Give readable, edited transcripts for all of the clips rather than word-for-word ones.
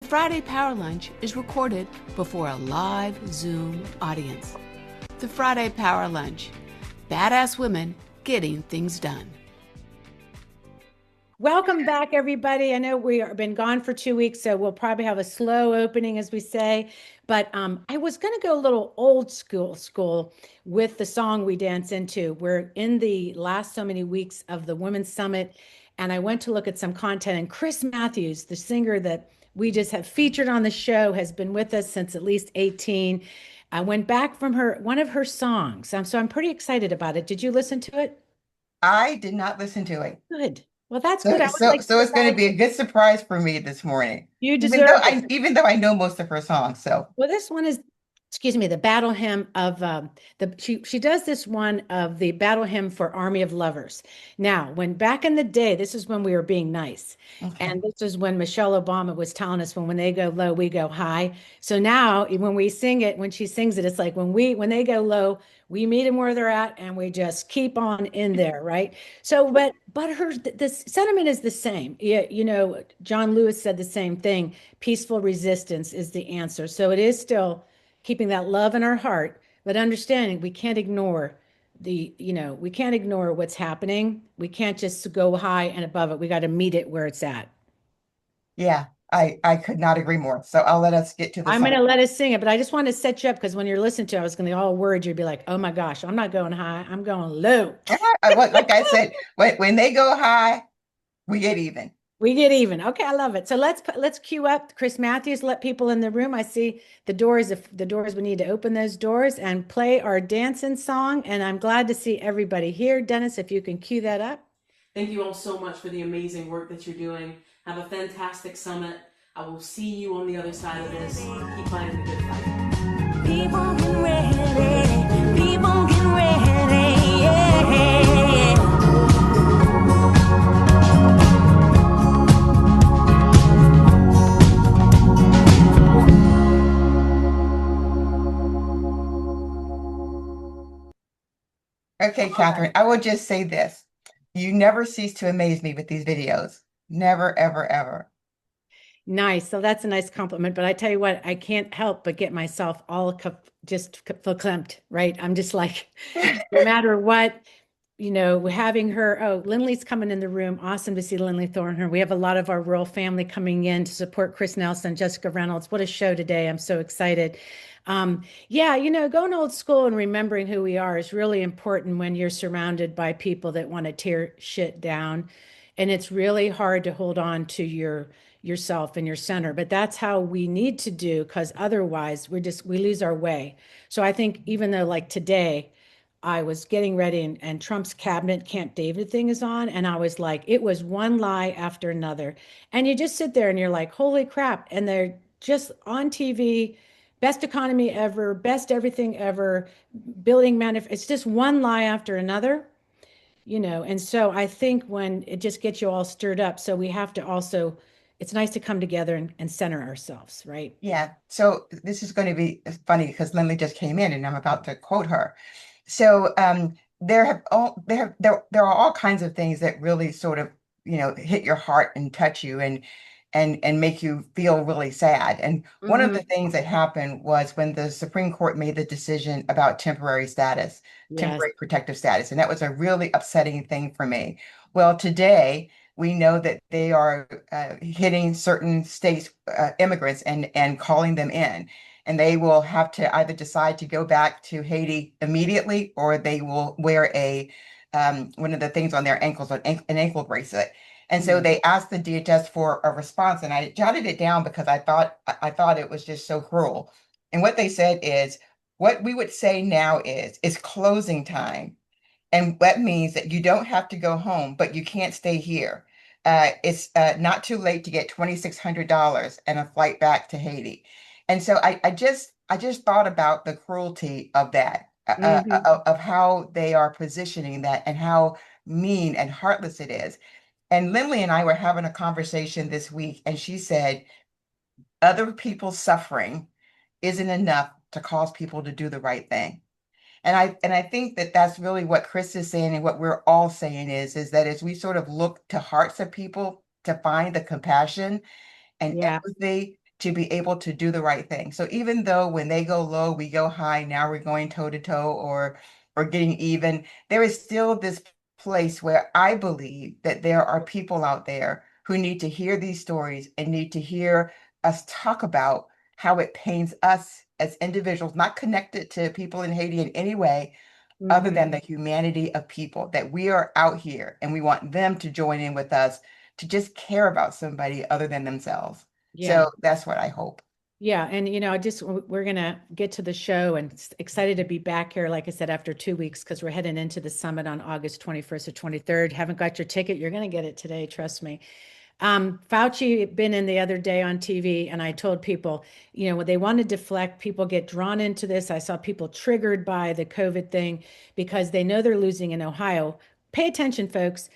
Friday Power Lunch is recorded before a live Zoom audience. The Friday Power Lunch. Badass women getting things done. Welcome back, everybody. I know we have been gone for 2 weeks, so we'll probably have a slow opening, as we say. But I was going to go a little old school with the song we dance into. We're in the last so many weeks of the Women's Summit, and I went to look at some content. And Chris Matthews, the singer that we just have featured on the show, has been with us since at least 18. I went back from one of her songs, so I'm pretty excited about it. Did you listen to it? I did not listen to it. Good. Well, that's good. So I was so like, so it's going to be a good surprise for me this morning. you Even though deserve I it. even though I know most of her songs. So Well, this one is, excuse me, the battle hymn of she does this one of the battle hymn for Army of Lovers. Now, when back in the day, this is when we were being nice. okay. And this is when Michelle Obama was telling us when they go low, we go high. So now when we sing it, when she sings it, it's like when they go low, we meet them where they're at and we just keep on in there, right? So, but the sentiment is the same. Yeah, John Lewis said the same thing. Peaceful resistance is the answer. So it is still keeping that love in our heart, but understanding we can't ignore we can't ignore what's happening. We can't just go high and above it. We got to meet it where it's at. Yeah, I could not agree more. So I'll let us get to the I'm going song. to let us sing it, but I just want to set you up because when you're listening to it, I was going to all worried. You'd be like, oh my gosh, I'm not going high. I'm going low. Like I said, when they go high, we get even. We get even. Okay, I love it. So let's cue up Chris Matthews, let people in the room. I see the doors. If the doors, we need to open those doors and play our dancing song. And I'm glad to see everybody here. Dennis, if you can cue that up. Thank you all so much for the amazing work that you're doing. Have a fantastic summit. I will see you on the other side of this. Keep fighting the good fight. People get ready. People get ready. Yeah. Okay, Catherine, I will just say this. You never cease to amaze me with these videos. Never, ever, ever. Nice. So that's a nice compliment. But I tell you what, I can't help but get myself all just verklempt, right? I'm just like, no matter what, having her. Oh, Lindley's coming in the room. Awesome to see Lindley Thornher. We have a lot of our royal family coming in to support Chris Nelson, Jessica Reynolds. What a show today. I'm so excited. Yeah, going old school and remembering who we are is really important when you're surrounded by people that want to tear shit down. And it's really hard to hold on to yourself and your center, but that's how we need to do because otherwise we lose our way. So I think even though like today, I was getting ready and Trump's cabinet Camp David thing is on. And I was like, it was one lie after another. And you just sit there and you're like, holy crap. And they're just on TV, best economy ever, best everything ever, it's just one lie after another, And so I think when it just gets you all stirred up, so we have to also, it's nice to come together and center ourselves, right? Yeah. So this is going to be funny because Lindley just came in and I'm about to quote her. So there are all kinds of things that really sort of hit your heart and touch you and make you feel really sad. And one of Mhm. the things that happened was when the Supreme Court made the decision about Yes. temporary protective status, and that was a really upsetting thing for me. Well, today we know that they are hitting certain states, immigrants, and calling them in and they will have to either decide to go back to Haiti immediately or they will wear a one of the things on their ankles, an ankle bracelet. And so Mhm. they asked the DHS for a response, and I jotted it down because I thought it was just so cruel. And what they said is, what we would say now is closing time, and that means that you don't have to go home, but you can't stay here. It's not too late to get $2,600 and a flight back to Haiti. And so I just thought about the cruelty of that, Mhm. of how they are positioning that and how mean and heartless it is. And Lindley and I were having a conversation this week, and she said, other people's suffering isn't enough to cause people to do the right thing. And I think that that's really what Chris is saying and what we're all saying is that as we sort of look to hearts of people to find the compassion and Yeah. empathy to be able to do the right thing. So even though when they go low, we go high, now we're going toe to toe or getting even, there is still this place where I believe that there are people out there who need to hear these stories and need to hear us talk about how it pains us as individuals, not connected to people in Haiti in any way, other than the humanity of people, that we are out here and we want them to join in with us to just care about somebody other than themselves. Yeah. So that's what I hope. Yeah, and we're gonna get to the show and excited to be back here, like I said, after 2 weeks, because we're heading into the summit on August 21st or 23rd. Haven't got your ticket, you're gonna get it today, trust me. Fauci been in the other day on TV, and I told people, when they want to deflect, people get drawn into this. I saw people triggered by the COVID thing because they know they're losing in Ohio. Pay attention, folks.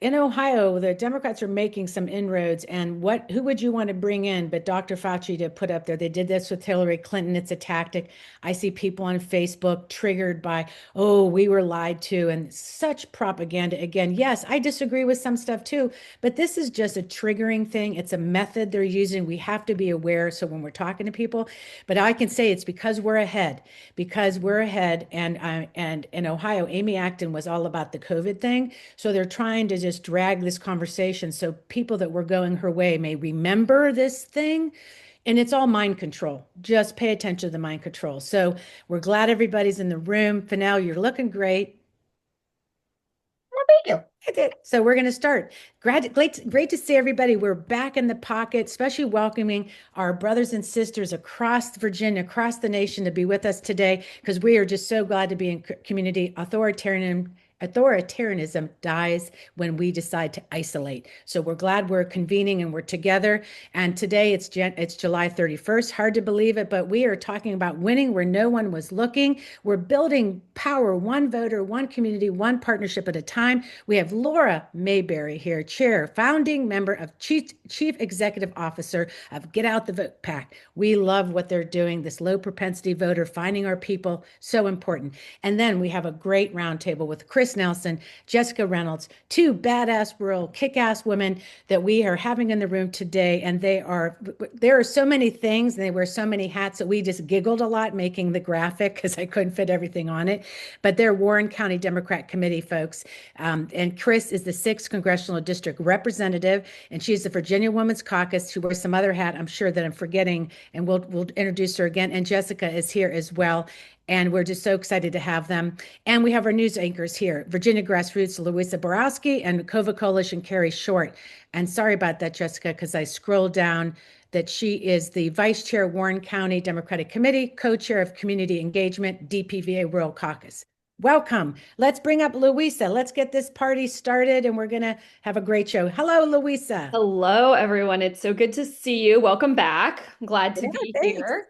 In Ohio, the Democrats are making some inroads, and who would you want to bring in but Dr. Fauci to put up there? They did this with Hillary Clinton. It's a tactic. I see people on Facebook triggered by, oh, we were lied to, and such propaganda. Again, yes, I disagree with some stuff too, but this is just a triggering thing. It's a method they're using. We have to be aware. So when we're talking to people, but I can say it's because we're ahead, and in Ohio, Amy Acton was all about the COVID thing. So they're trying to just drag this conversation so people that were going her way may remember this thing. And it's all mind control. Just pay attention to the mind control. So we're glad everybody's in the room. Fennell, you're looking great. Well, thank you. So we're going to start. Great to see everybody. We're back in the pocket, especially welcoming our brothers and sisters across Virginia, across the nation to be with us today, because we are just so glad to be in community. Authoritarianism dies when we decide to isolate. So we're glad we're convening and we're together. And today it's July 31st. Hard to believe it, but we are talking about winning where no one was looking. We're building power, one voter, one community, one partnership at a time. We have Laura Mayberry here, chair, founding member of Chief Executive Officer of Get Out the Vote PAC. We love what they're doing, this low propensity voter, finding our people, so important. And then we have a great roundtable with Chris Nelson, Jessica Reynolds, two badass, real kick-ass women that we are having in the room today. And there are so many things, and they wear so many hats that we just giggled a lot making the graphic because I couldn't fit everything on it. But they're Warren County Democrat Committee folks. And Chris is the 6th Congressional District Representative, and she's the Virginia Women's Caucus. She wears some other hat I'm sure that I'm forgetting, and we'll introduce her again. And Jessica is here as well. And we're just so excited to have them. And we have our news anchors here, Virginia Grassroots, Louisa Borowski, and Cova Coalition, Carrie Short. And sorry about that, Jessica, because I scrolled down that she is the Vice Chair, Warren County Democratic Committee, Co-Chair of Community Engagement, DPVA Rural Caucus. Welcome. Let's bring up Louisa. Let's get this party started, and we're going to have a great show. Hello, Louisa. Hello, everyone. It's so good to see you. Welcome back. I'm glad to Yeah, be thanks. here.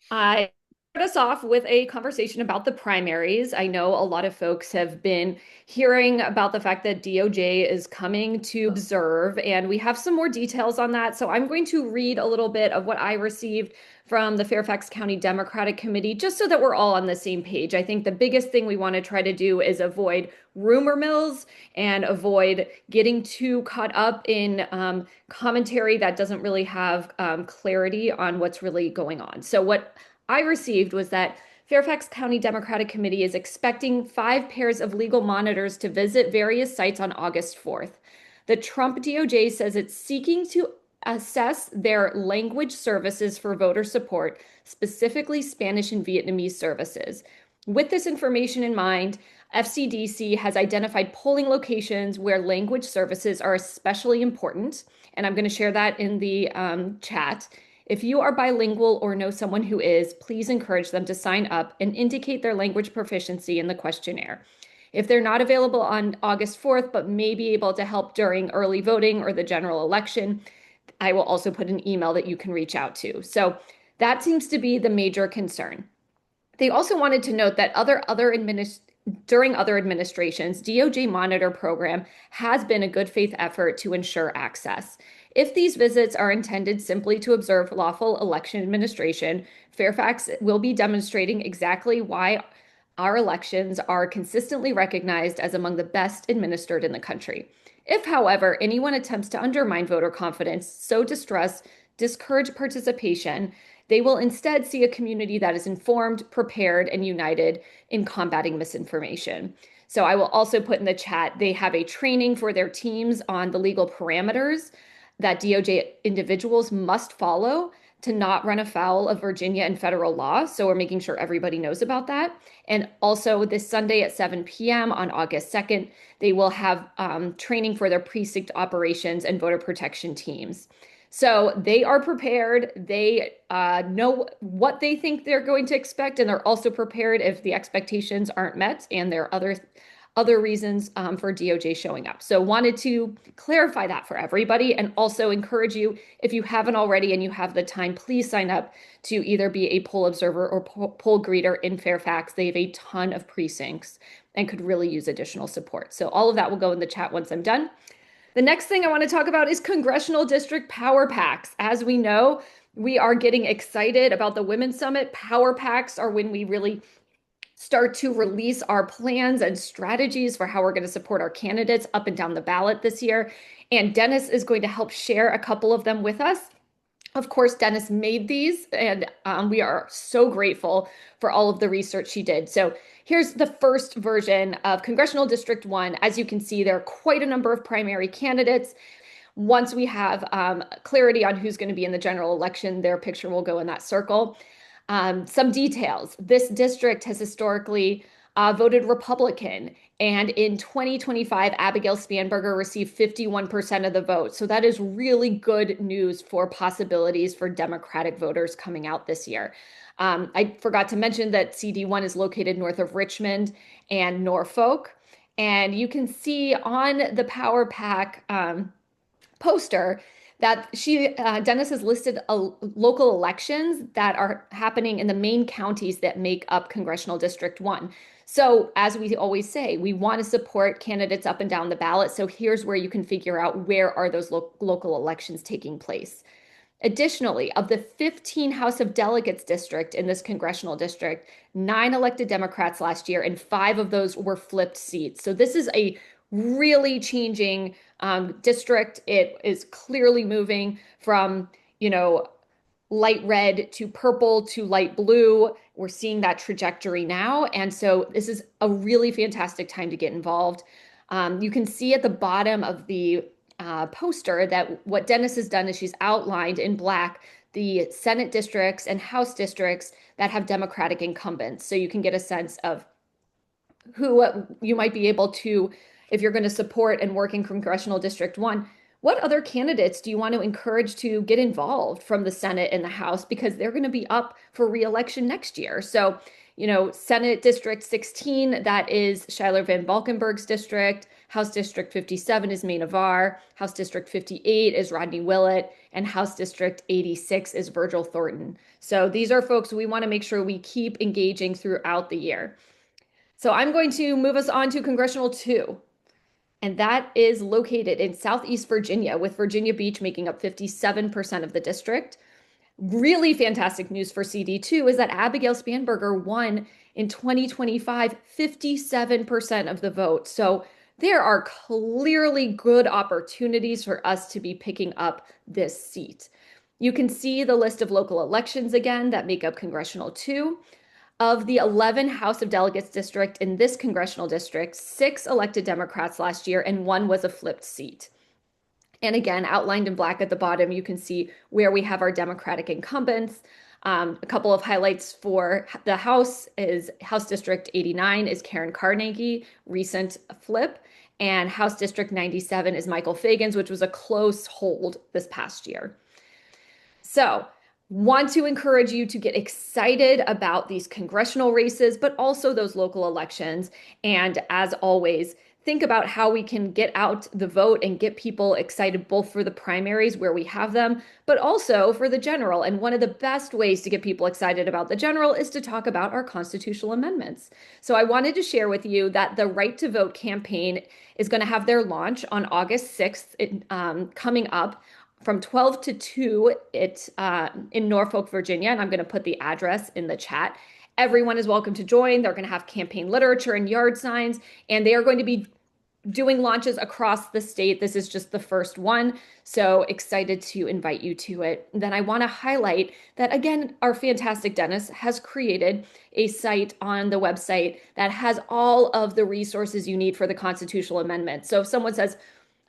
I start us off with a conversation about the primaries. I know a lot of folks have been hearing about the fact that DOJ is coming to observe, and we have some more details on that. So I'm going to read a little bit of what I received from the Fairfax County Democratic Committee, just so that we're all on the same page. I think the biggest thing we want to try to do is avoid rumor mills and avoid getting too caught up in commentary that doesn't really have clarity on what's really going on. So what I received was that Fairfax County Democratic Committee is expecting 5 pairs of legal monitors to visit various sites on August 4th. The Trump DOJ says it's seeking to assess their language services for voter support, specifically Spanish and Vietnamese services. With this information in mind, FCDC has identified polling locations where language services are especially important, and I'm going to share that in the chat. If you are bilingual or know someone who is, please encourage them to sign up and indicate their language proficiency in the questionnaire. If they're not available on August 4th, but may be able to help during early voting or the general election, I will also put an email that you can reach out to. So that seems to be the major concern. They also wanted to note that during other administrations, DOJ Monitor program has been a good faith effort to ensure access. If these visits are intended simply to observe lawful election administration, Fairfax will be demonstrating exactly why our elections are consistently recognized as among the best administered in the country. If, however, anyone attempts to undermine voter confidence, sow distrust, discourage participation. They will instead see a community that is informed, prepared, and united in combating misinformation. So I will also put in the chat, they have a training for their teams on the legal parameters that DOJ individuals must follow to not run afoul of Virginia and federal law. So we're making sure everybody knows about that. And also this Sunday at 7 p.m. on August 2nd, they will have training for their precinct operations and voter protection teams. So they are prepared. They know what they think they're going to expect, and they're also prepared if the expectations aren't met and there are other reasons for DOJ showing up. So wanted to clarify that for everybody, and also encourage you, if you haven't already and you have the time, please sign up to either be a poll observer or poll greeter in Fairfax. They have a ton of precincts and could really use additional support. So all of that will go in the chat once I'm done. The next thing I want to talk about is congressional district power packs. As we know, we are getting excited about the Women's Summit. Power packs are when we really start to release our plans and strategies for how we're going to support our candidates up and down the ballot this year. And Dennis is going to help share a couple of them with us. Of course, Dennis made these, and we are so grateful for all of the research she did. So here's the first version of Congressional District 1. As you can see, there are quite a number of primary candidates. Once we have clarity on who's going to be in the general election, their picture will go in that circle. Some details. This district has historically voted Republican, and in 2025, Abigail Spanberger received 51% of the vote. So that is really good news for possibilities for Democratic voters coming out this year. I forgot to mention that CD1 is located north of Richmond and Norfolk. And you can see on the Power Pack poster that Dennis has listed local elections that are happening in the main counties that make up Congressional District 1. So as we always say, we want to support candidates up and down the ballot. So here's where you can figure out where are those local elections taking place. Additionally, of the 15 House of Delegates district in this congressional district, 9 elected Democrats last year, and 5 of those were flipped seats. So this is a really changing district. It is clearly moving from, light red to purple to light blue. We're seeing that trajectory now. And so this is a really fantastic time to get involved. You can see at the bottom of the poster that what Dennis has done is she's outlined in black the Senate districts and House districts that have Democratic incumbents. So you can get a sense of who you might be able to, if you're going to support and work in Congressional District 1, what other candidates do you want to encourage to get involved from the Senate and the House, because they're going to be up for re-election next year. So, Senate District 16, that is Schuyler Van Valkenburg's district. House District 57 is Maine Avar. House District 58 is Rodney Willett. And House District 86 is Virgil Thornton. So these are folks we want to make sure we keep engaging throughout the year. So I'm going to move us on to Congressional 2. And that is located in Southeast Virginia, with Virginia Beach making up 57% of the district. Really fantastic news for CD2 is that Abigail Spanberger won in 2025, 57% of the vote. So there are clearly good opportunities for us to be picking up this seat. You can see the list of local elections again that make up Congressional 2. Of the 11 House of Delegates district in this congressional district, 6 elected Democrats last year and 1 was a flipped seat. And again, outlined in black at the bottom, you can see where we have our Democratic incumbents. A couple of highlights for the House is House District 89 is Karen Carnegie, recent flip, and House District 97 is Michael Fagans, which was a close hold this past year. So, want to encourage you to get excited about these congressional races, but also those local elections. And as always, think about how we can get out the vote and get people excited both for the primaries where we have them, but also for the general. And one of the best ways to get people excited about the general is to talk about our constitutional amendments. So I wanted to share with you that the Right to Vote campaign is going to have their launch on August 6th coming up, from 12 to 2 in Norfolk, Virginia, and I'm going to put the address in the chat. Everyone is welcome to join. They're going to have campaign literature and yard signs, and they are going to be doing launches across the state. This is just the first one. So excited to invite you to it. Then I want to highlight that, again, our fantastic Dennis has created a site on the website that has all of the resources you need for the constitutional amendment. So if someone says,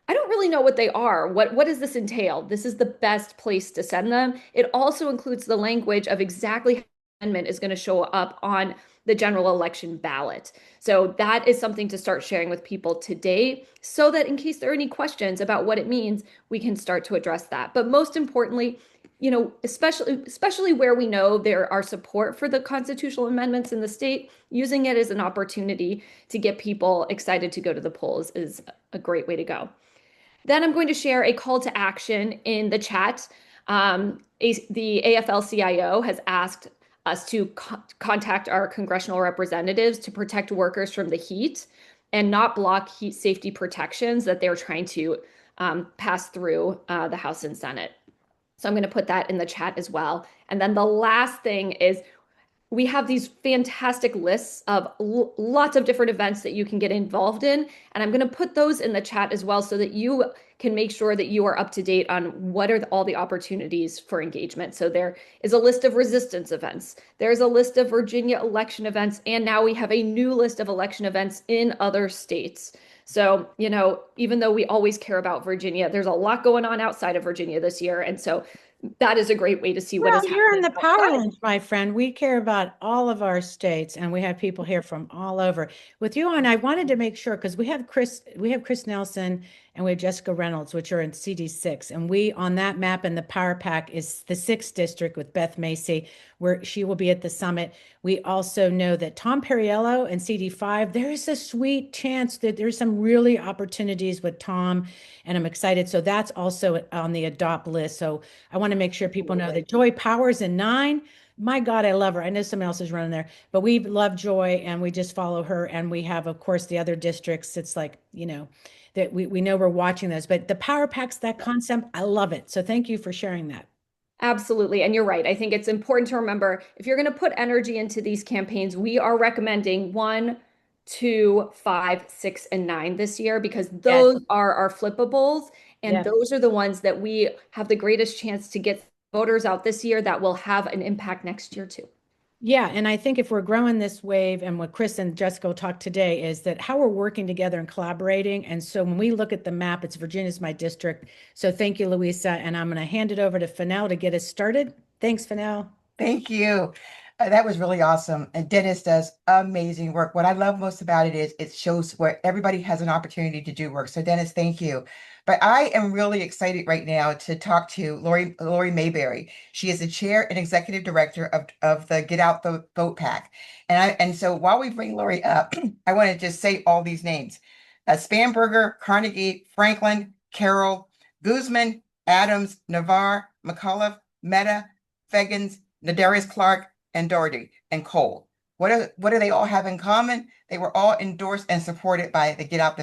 I don't really know what they are. What does this entail? This is the best place to send them. It also includes the language of exactly how the amendment is going to show up on the general election ballot. So that is something to start sharing with people today, so that in case there are any questions about what it means, we can start to address that. But most importantly, especially where we know there are support for the constitutional amendments in the state, using it as an opportunity to get people excited to go to the polls is a great way to go. Then I'm going to share a call to action in the chat. The AFL-CIO has asked us to contact our congressional representatives to protect workers from the heat and not block heat safety protections that they're trying to pass through the House and Senate. So I'm going to put that in the chat as well. And then the last thing is, we have these fantastic lists of lots of different events that you can get involved in. And I'm going to put those in the chat as well, so that you can make sure that you are up to date on what are all the opportunities for engagement. So there is a list of resistance events. There's a list of Virginia election events. And now we have a new list of election events in other states. So, even though we always care about Virginia, there's a lot going on outside of Virginia this year. And so that is a great way to see what is happening. You're in the Power Lunch, my friend. We care about all of our states, and we have people here from all over. With you on, I wanted to make sure, because we have Chris Nelson and we have Jessica Reynolds, which are in CD6. And we, on that map in the Power Pack, is the 6th district with Beth Macy, where she will be at the summit. We also know that Tom Perriello in CD5, there is a sweet chance that there's some really opportunities with Tom, and I'm excited. So that's also on the adopt list. So I want to make sure people know that Joy Powers in 9. My God, I love her. I know someone else is running there, but we love Joy and we just follow her. And we have, of course, the other districts. It's like, that we know we're watching those, but the Power Packs, that concept, I love it. So thank you for sharing that. Absolutely. And you're right. I think it's important to remember, if you're going to put energy into these campaigns, we are recommending 1, 2, 5, 6, and 9 this year, because those are our flippables. And those are the ones that we have the greatest chance to get voters out this year that will have an impact next year too. Yeah, and I think if we're growing this wave, and what Chris and Jessica will talk today is that how we're working together and collaborating. And so when we look at the map, it's Virginia's my district. So thank you, Louisa. And I'm going to hand it over to Fennell to get us started. Thanks, Fennell. Thank you. That was really awesome. And Dennis does amazing work. What I love most about it is it shows where everybody has an opportunity to do work. So Dennis, thank you. But I am really excited right now to talk to Lori Mayberry. She is the chair and executive director of the Get Out the Vote PAC. And so while we bring Lori up, I want to just say all these names. Spanberger, Carnegie, Franklin, Carroll, Guzman, Adams, Navarre, McCullough, Meta, Feggins, Nadarius Clark, and Doherty and Cole. What do they all have in common? They were all endorsed and supported by the Get Out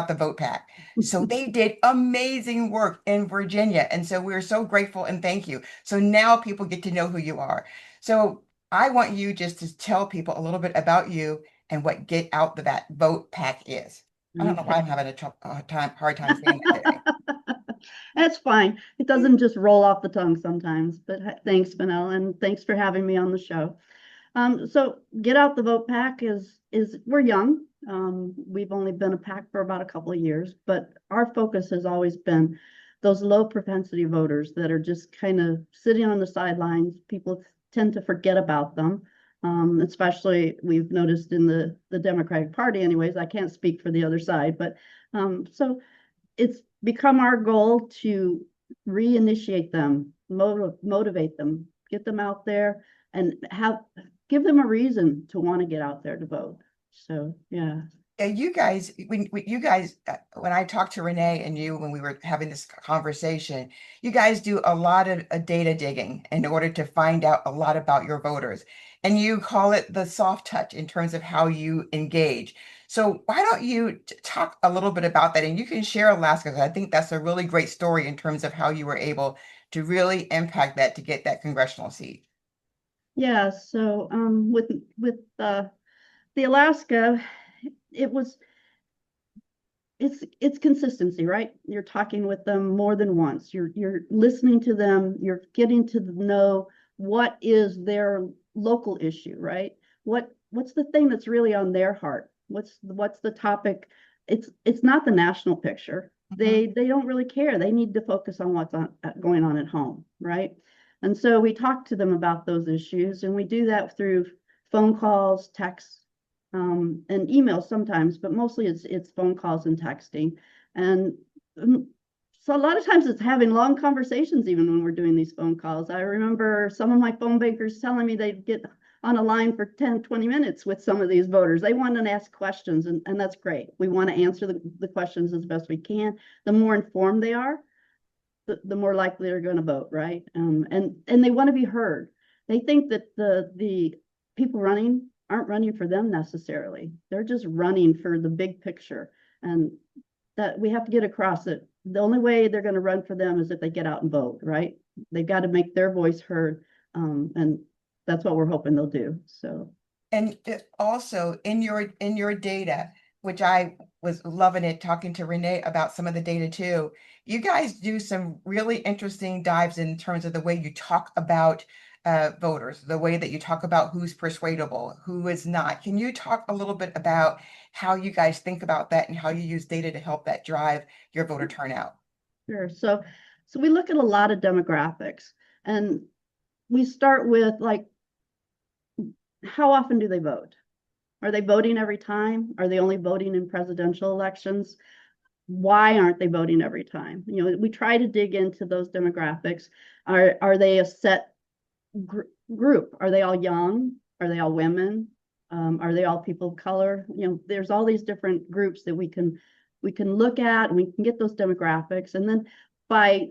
the Vote PAC. So they did amazing work in Virginia. And so we're so grateful and thank you. So now people get to know who you are. So I want you just to tell people a little bit about you and what Get Out the Vote PAC is. I don't know why I'm having a hard time saying that today. That's fine. It doesn't just roll off the tongue sometimes, but thanks, Fennell, and thanks for having me on the show. So Get Out the Vote PAC is we're young. We've only been a PAC for about a couple of years, but our focus has always been those low propensity voters that are just kind of sitting on the sidelines. People tend to forget about them. Especially we've noticed in the Democratic Party anyways. I can't speak for the other side, but so it's become our goal to reinitiate them, motivate them, get them out there, and give them a reason to want to get out there to vote. So yeah. You guys, when I talked to Renee and you, when we were having this conversation, you guys do a lot of data digging in order to find out a lot about your voters. And you call it the soft touch in terms of how you engage. So why don't you talk a little bit about that? And you can share Alaska, because I think that's a really great story in terms of how you were able to really impact that to get that congressional seat. Yeah, so with the Alaska, it was it's consistency, right? You're talking with them more than once. You're listening to them. You're getting to know what is their local issue, right? What's the thing that's really on their heart? What's the topic? It's not the national picture. They don't really care. They need to focus on what's going on at home, right? And so we talk to them about those issues, and we do that through phone calls, texts, and emails sometimes, but mostly it's phone calls and texting. And so a lot of times it's having long conversations even when we're doing these phone calls. I remember some of my phone bankers telling me they'd get on a line for 10, 20 minutes with some of these voters. They want to ask questions, and that's great. We want to answer the questions as best we can. The more informed they are, the more likely they're going to vote, right? And they want to be heard. They think that the people running aren't running for them necessarily. They're just running for the big picture. And that we have to get across that the only way they're going to run for them is if they get out and vote, right? They've got to make their voice heard. And that's what we're hoping they'll do. So. And also in your data, which I was loving it, talking to Renee about some of the data too, you guys do some really interesting dives in terms of the way you talk about voters, the way that you talk about who's persuadable, who is not. Can you talk a little bit about how you guys think about that and how you use data to help that drive your voter turnout? Sure. So we look at a lot of demographics, and we start with, like, how often do they vote? Are they voting every time? Are they only voting in presidential elections? Why aren't they voting every time? You know, we try to dig into those demographics. Are they a set group? Are they all young? Are they all women? Are they all people of color? You know, there's all these different groups that we can look at, and we can get those demographics. And then by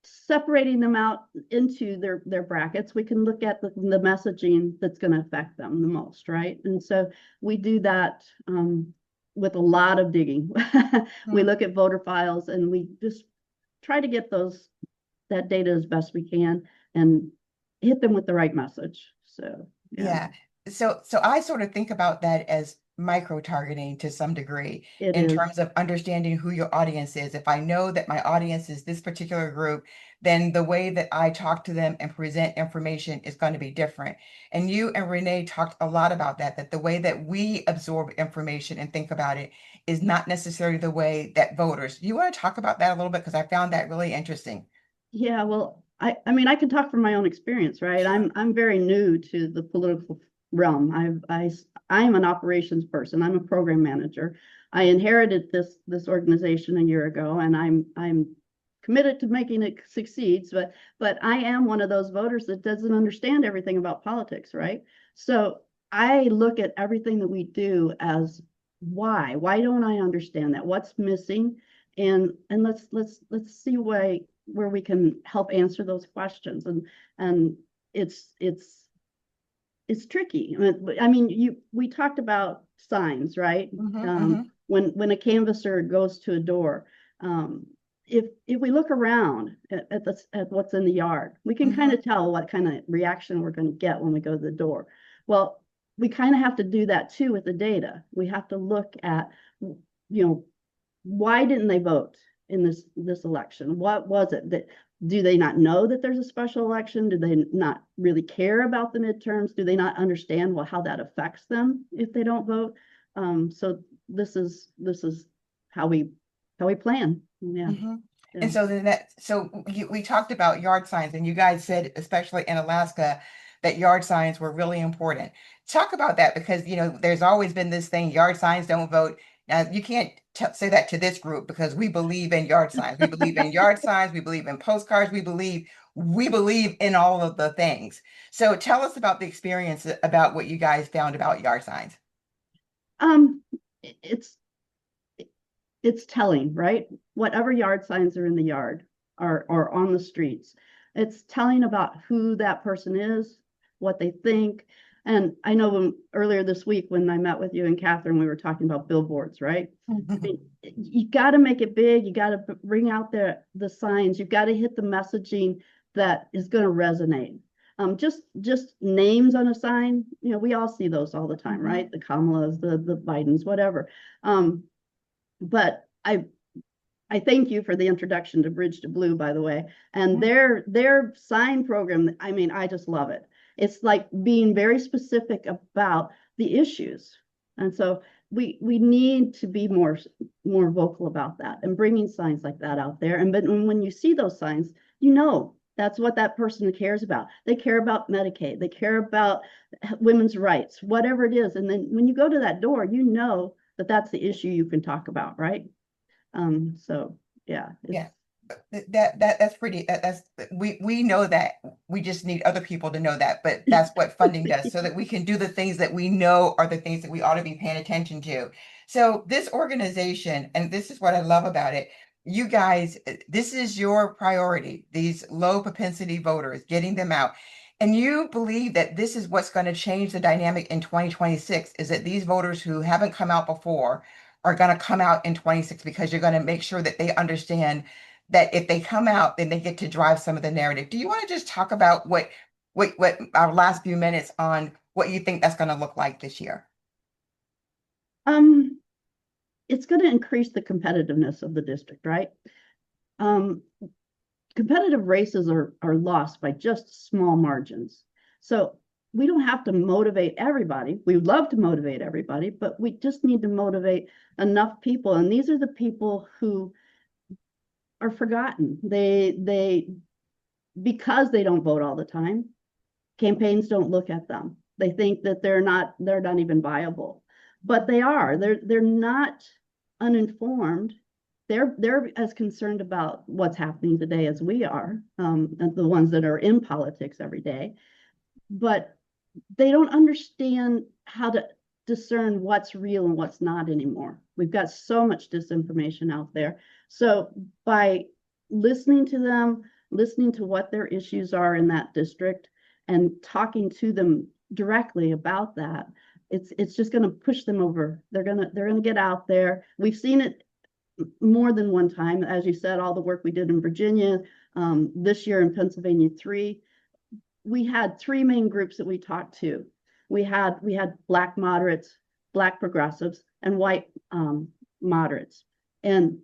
separating them out into their brackets, we can look at the messaging that's going to affect them the most, right? And so we do that with a lot of digging. We look at voter files, and we just try to get that data as best we can and hit them with the right message. So yeah. So I sort of think about that as micro-targeting to some degree in terms of understanding who your audience is. If I know that my audience is this particular group, then the way that I talk to them and present information is going to be different. And you and Renee talked a lot about that the way that we absorb information and think about it is not necessarily the way that voters. You want to talk about that a little bit? Because I found that really interesting. Yeah, well, I mean, I can talk from my own experience, right? I'm very new to the political realm. I'm an operations person. I'm a program manager. I inherited this organization a year ago, and I'm committed to making it succeed. But I am one of those voters that doesn't understand everything about politics, right? So I look at everything that we do as why? Why don't I understand that? What's missing? And let's see where we can help answer those questions. And it's tricky. I mean, we talked about signs, right? When a canvasser goes to a door, if we look around at what's in the yard, we can kind of tell what kind of reaction we're going to get when we go to the door. Well, we kind of have to do that too with the data. We have to look at, why didn't they vote in this election? What was it that? Do they not know that there's a special election? Do they not really care about the midterms? Do they not understand how that affects them if they don't vote? So this is how we plan. Yeah. And so we talked about yard signs, and you guys said, especially in Alaska, that yard signs were really important. Talk about that, because there's always been this thing: yard signs don't vote. Now, you can't say that to this group, because we believe in yard signs. We believe in yard signs. We believe in postcards. We believe in all of the things. So tell us about the experience, about what you guys found about yard signs. It's telling, right? Whatever yard signs are in the yard or on the streets, it's telling about who that person is, what they think. And I know earlier this week when I met with you and Catherine, we were talking about billboards, right? I mean, you got to make it big. You got to bring out the signs. You've got to hit the messaging that is going to resonate. Just names on a sign, we all see those all the time, right? The Kamalas, the Bidens, whatever. But I thank you for the introduction to Bridge to Blue, by the way. And their sign program, I mean, I just love it. It's like being very specific about the issues. And so we need to be more vocal about that and bringing signs like that out there. And but when you see those signs, you know that's what that person cares about. They care about Medicaid. They care about women's rights, whatever it is. And then when you go to that door, you know that that's the issue you can talk about, right? So yeah, Yeah. That's pretty, that's, we know that. We just need other people to know that, but that's what funding does, so that we can do the things that we know are the things that we ought to be paying attention to. So this organization, and this is what I love about it, you guys, this is your priority, these low propensity voters, getting them out. And you believe that this is what's going to change the dynamic in 2026, is that these voters who haven't come out before are going to come out in 26, because you're going to make sure that they understand that if they come out, then they get to drive some of the narrative. Do you want to just talk about what our last few minutes on what you think that's going to look like this year? It's going to increase the competitiveness of the district, right? Competitive races are lost by just small margins. So we don't have to motivate everybody. We would love to motivate everybody, but we just need to motivate enough people. And these are the people who are forgotten. Because they don't vote all the time, campaigns don't look at them. They think that they're not even viable, but they are. They're not uninformed. They're as concerned about what's happening today as we are, and the ones that are in politics every day. But they don't understand how to discern what's real and what's not anymore. We've got so much disinformation out there. So by listening to them, listening to what their issues are in that district, and talking to them directly about that, it's just going to push them over. They're gonna get out there. We've seen it more than one time, as you said, all the work we did in Virginia, this year in Pennsylvania 3. We had 3 main groups that we talked to. We had Black moderates, Black progressives, and white moderates. And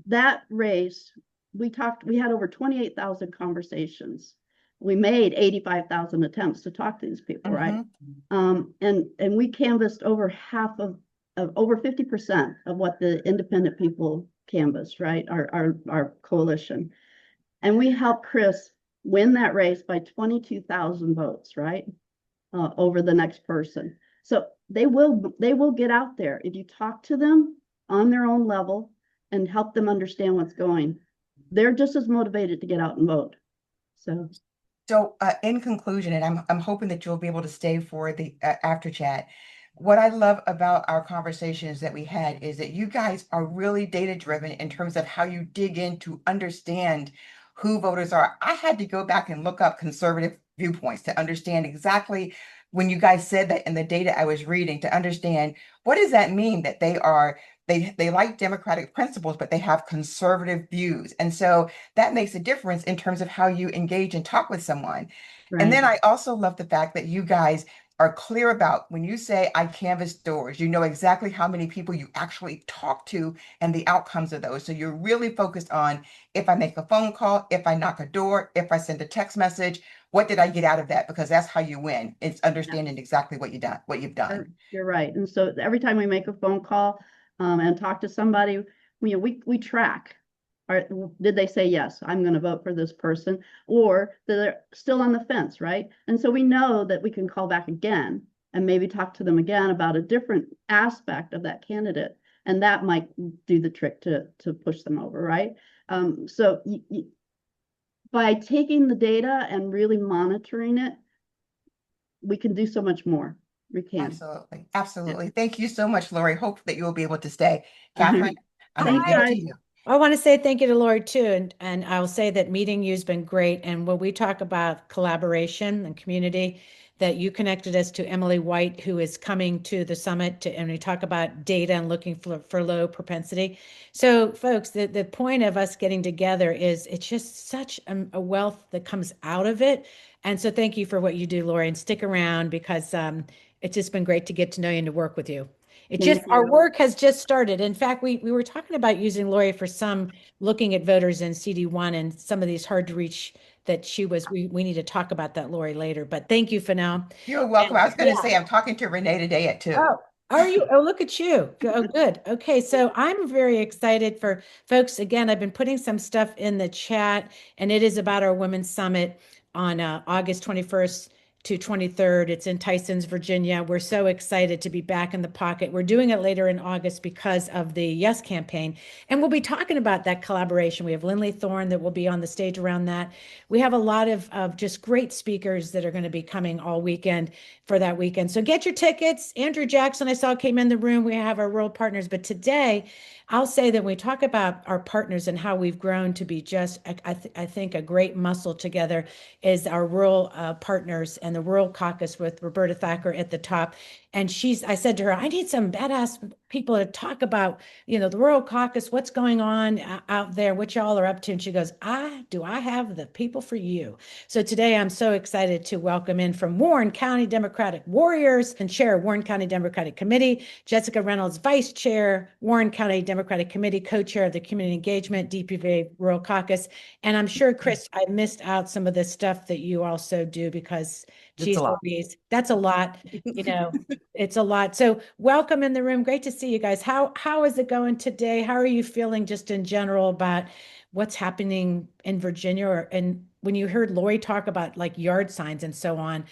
that race, we had over 28,000 conversations. We made 85,000 attempts to talk to these people, right? And we canvassed over half of over 50% of what the independent people canvassed, right? Our coalition. And we helped Chris win that race by 22,000 votes, right? Over the next person. So they will get out there if you talk to them on their own level and help them understand what's going. They're just as motivated to get out and vote. So in conclusion, and I'm hoping that you'll be able to stay for the after chat. What I love about our conversations that we had is that you guys are really data driven in terms of how you dig in to understand who voters are. I had to go back and look up conservative viewpoints to understand exactly, when you guys said that in the data I was reading, to understand what does that mean, that they like democratic principles, but they have conservative views. And so that makes a difference in terms of how you engage and talk with someone. right. And then I also love the fact that you guys are clear about, when you say I canvass doors, you know exactly how many people you actually talk to and the outcomes of those. So you're really focused on, if I make a phone call, if I knock a door, if I send a text message, what did I get out of that? Because that's how you win. It's understanding exactly what you've done. You're right. And so every time we make a phone call and talk to somebody, we track. Did they say, yes, I'm going to vote for this person, or they're still on the fence, right? And so we know that we can call back again and maybe talk to them again about a different aspect of that candidate. And that might do the trick to push them over, right? So by taking the data and really monitoring it, we can do so much more. We can. Absolutely. Thank you so much, Lori. Hope that you will be able to stay. Catherine, I'm Thank going to give it to you. you. I want to say thank you to Lori too, and I'll say that meeting you's been great. And when we talk about collaboration and community, that you connected us to Emily White, who is coming to the summit, and we talk about data and looking for low propensity. So folks, the point of us getting together is it's just such a wealth that comes out of it. And so thank you for what you do, Lori, and stick around, because it's just been great to get to know you and to work with you. It Thank just, our you. work has just started. In fact, we were talking about using Lori for some looking at voters in CD1 and some of these hard to reach that we need to talk about that, Lori, later. But thank you for now. You're welcome. And I was going to yeah. say, I'm talking to Renee today at 2. Oh, are you? Oh, look at you. Oh, good. Okay, so I'm very excited for folks. Again, I've been putting some stuff in the chat, and it is about our Women's Summit on August 21st to 23rd. It's in Tysons, Virginia. We're so excited to be back in the pocket. We're doing it later in August because of the Yes campaign, and we'll be talking about that collaboration. We have Lindley Thorne that will be on the stage around that. We have a lot of just great speakers that are going to be coming all weekend for that weekend. So get your tickets. Andrew Jackson, I saw, came in the room. We have our rural partners. But today, I'll say that when we talk about our partners and how we've grown to be just, I think, a great muscle together is our rural partners and the Rural Caucus with Roberta Thacker at the top. And I said to her, I need some badass people to talk about, the Rural Caucus, what's going on out there, what y'all are up to. And she goes, do I have the people for you? So today I'm so excited to welcome in from Warren County Democratic Warriors and Chair of Warren County Democratic Committee, Jessica Reynolds, Vice Chair, Warren County Democratic Committee, Co-Chair of the Community Engagement, DPVA Rural Caucus. And I'm sure, Chris, I missed out some of the stuff that you also do because, geez, Louise, that's a lot, it's a lot. So welcome in the room. Great to see you guys. How is it going today? How are you feeling just in general about what's happening in Virginia? And when you heard Lori talk about like yard signs and so on.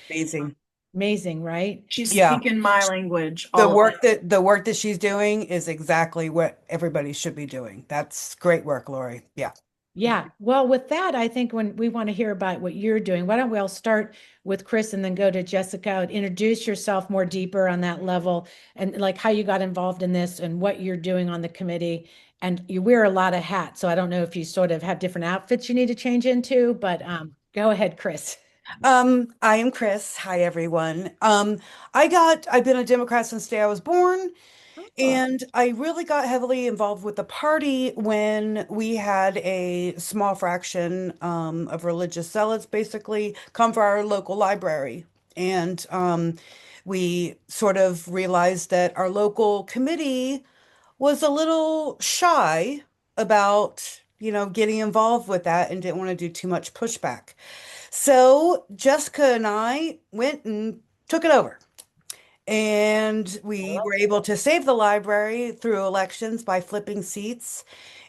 Amazing, right? She's speaking my language. The work that she's doing is exactly what everybody should be doing. That's great work, Lori. Yeah. Yeah. Well, with that, I think when we want to hear about what you're doing, why don't we all start with Chris and then go to Jessica, introduce yourself more deeper on that level and like how you got involved in this and what you're doing on the committee. And you wear a lot of hats. So I don't know if you sort of have different outfits you need to change into, but go ahead, Chris. I am Chris. Hi, everyone. I've been a Democrat since the day I was born. And I really got heavily involved with the party when we had a small fraction of religious zealots basically come for our local library. And we sort of realized that our local committee was a little shy about, getting involved with that and didn't want to do too much pushback. So Jessica and I went and took it over. And we were able to save the library through elections by flipping seats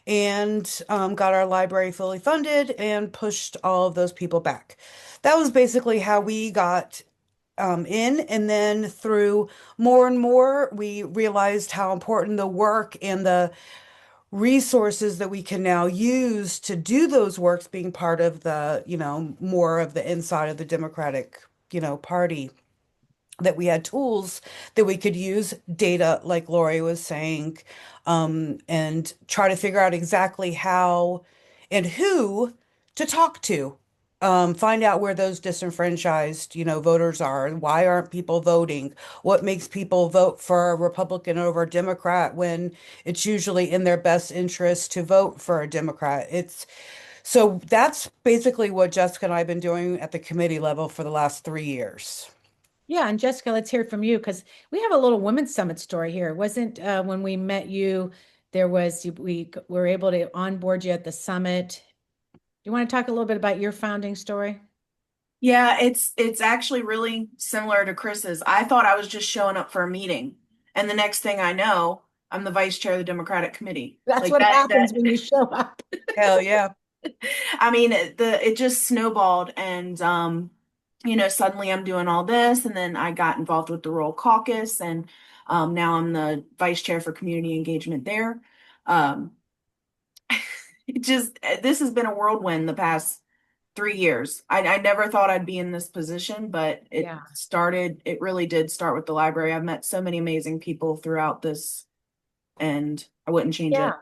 and got our library fully funded and pushed all of those people back. That was basically how we got in. And then through more and more, we realized how important the work and the resources that we can now use to do those works being part of the, more of the inside of the Democratic, Party, that we had tools that we could use, data, like Lori was saying, and try to figure out exactly how and who to talk to. Find out where those disenfranchised, voters are and why aren't people voting? What makes people vote for a Republican over a Democrat when it's usually in their best interest to vote for a Democrat? So that's basically what Jessica and I have been doing at the committee level for the last 3 years. Yeah, and Jessica, let's hear from you because we have a little Women's Summit story here. It wasn't when we met you, we were able to onboard you at the summit. Do you want to talk a little bit about your founding story? Yeah, it's actually really similar to Chris's. I thought I was just showing up for a meeting, and the next thing I know, I'm the vice chair of the Democratic Committee. That's what happens when you show up. Hell yeah. I mean, it just snowballed, and suddenly I'm doing all this, and then I got involved with the Rural Caucus, and now I'm the vice chair for community engagement there. This has been a whirlwind the past 3 years. I never thought I'd be in this position, but it really did start with the library. I've met so many amazing people throughout this, and I wouldn't change it.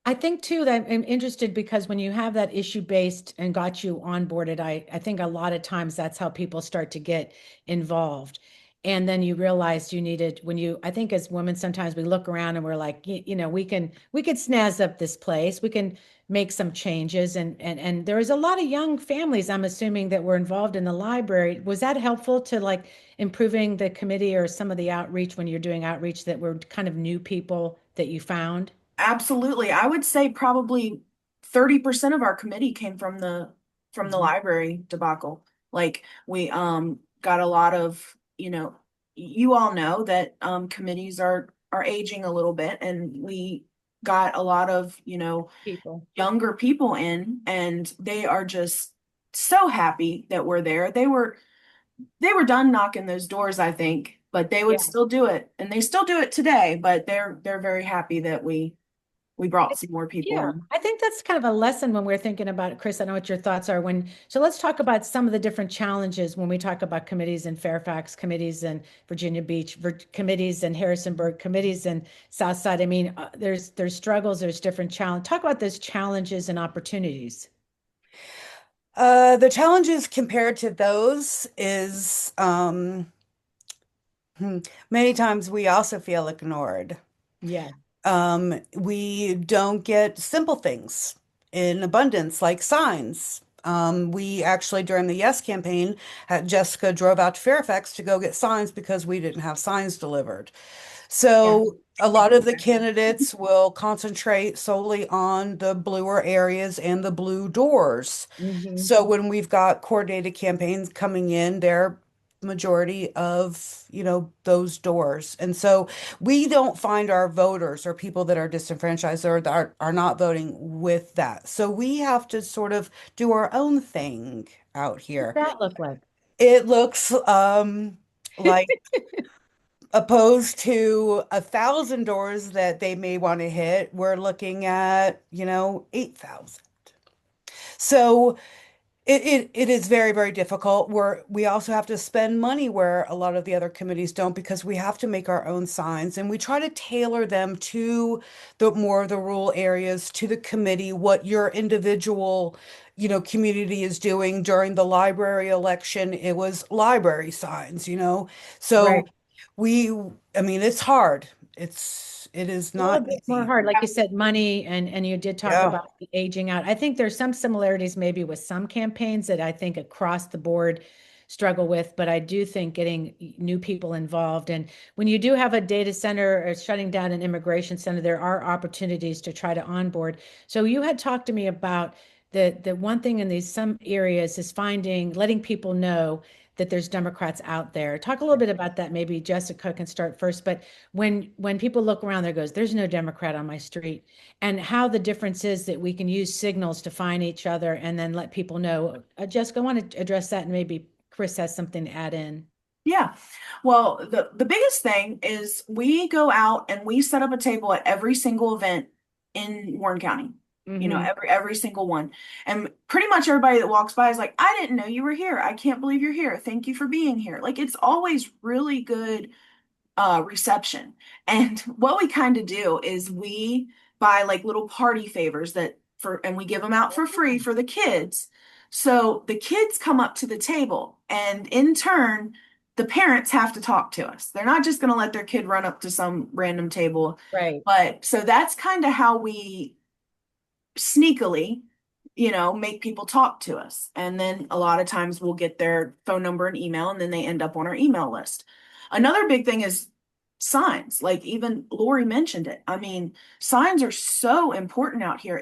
I think too that I'm interested because when you have that issue based and got you onboarded, I think a lot of times that's how people start to get involved. And then you realized you needed I think as women, sometimes we look around and we're like, we can snazz up this place. We can make some changes. And there was a lot of young families, I'm assuming, that were involved in the library. Was that helpful to like improving the committee or some of the outreach when you're doing outreach that were kind of new people that you found? Absolutely. I would say probably 30% of our committee came from the Mhm. library debacle. Like we got a lot of, you all know that committees are aging a little bit, and we got a lot of, People. younger people in, and they are just so happy that we're there. They were done knocking those doors, I think, but they would Yeah. still do it, and they still do it today, but they're very happy that we brought some more people Yeah, in. I think that's kind of a lesson when we're thinking about it. Chris, I know what your thoughts are so let's talk about some of the different challenges when we talk about committees in Fairfax, committees in Virginia Beach, committees in Harrisonburg, committees in Southside. I mean, there's struggles, there's different challenge. Talk about those challenges and opportunities. The challenges compared to those is many times we also feel ignored. Yeah. We don't get simple things in abundance like signs. We actually, during the Yes campaign, Jessica drove out to Fairfax to go get signs because we didn't have signs delivered. Yeah. So a lot of the candidates will concentrate solely on the bluer areas and the blue doors. Mhm. So when we've got coordinated campaigns coming in, they're majority of, those doors. And so we don't find our voters or people that are disenfranchised or that are not voting with that. So we have to sort of do our own thing out What's here. that look like? It looks like opposed to 1,000 doors that they may want to hit, we're looking at, 8,000. So it is very, very difficult. We also have to spend money where a lot of the other committees don't because we have to make our own signs and we try to tailor them to the more of the rural areas, to the committee, what your individual, community is doing during the library election. It was library signs. Right. So we, I mean, it's hard. It is A little not bit more easy. hard, like you said, money, and you did talk Yeah. about the aging out. I think there's some similarities maybe with some campaigns that I think across the board struggle with, but I do think getting new people involved. And when you do have a data center or shutting down an immigration center, there are opportunities to try to onboard. So you had talked to me about the one thing in these some areas is letting people know that there's Democrats out there. Talk a little bit about that. Maybe Jessica can start first, but when people look around, there goes, there's no Democrat on my street, and how the difference is that we can use signals to find each other and then let people know. Jessica, I want to address that, and maybe Chris has something to add in. Yeah. Well, the biggest thing is we go out and we set up a table at every single event in Warren County. Mhm. Every single one. And pretty much everybody that walks by is like, I didn't know you were here. I can't believe you're here. Thank you for being here. Like it's always really good reception. And what we kind of do is we buy like little party favors and we give them out for free for the kids. So the kids come up to the table, and in turn, the parents have to talk to us. They're not just going to let their kid run up to some random table. Right. But so that's kind of how we sneakily, make people talk to us. And then a lot of times we'll get their phone number and email, and then they end up on our email list. Another big thing is signs. Like even Lori mentioned it. I mean, signs are so important out here.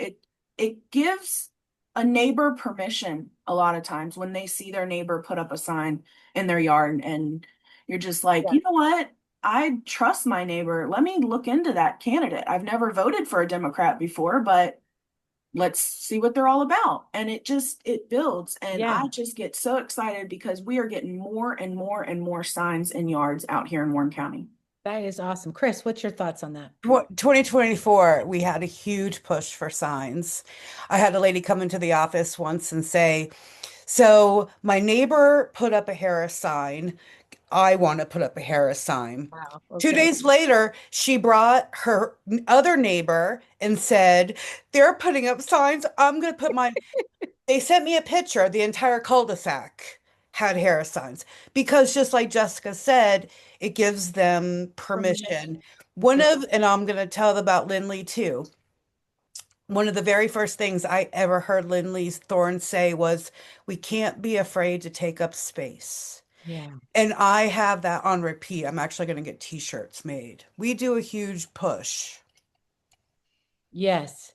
It gives a neighbor permission a lot of times when they see their neighbor put up a sign in their yard, and you're just like, Yeah. you know what? I trust my neighbor. Let me look into that candidate. I've never voted for a Democrat before, but let's see what they're all about. And it builds. And Yeah. I just get so excited because we are getting more and more and more signs in yards out here in Warren County. That is awesome. Chris, what's your thoughts on that? 2024, we had a huge push for signs. I had a lady come into the office once and say, so my neighbor put up a Harris sign. I want to put up a Harris sign. Wow. 2 days later, she brought her other neighbor and said, they're putting up signs. I'm going to put mine. They sent me a picture. The entire cul-de-sac had Harris signs because just like Jessica said, it gives them permission. And I'm going to tell about Lindley too. one of the very first things I ever heard Lindley Thorne say was, we can't be afraid to take up space. Yeah. And I have that on repeat. I'm actually going to get t-shirts made. We do a huge push. Yes.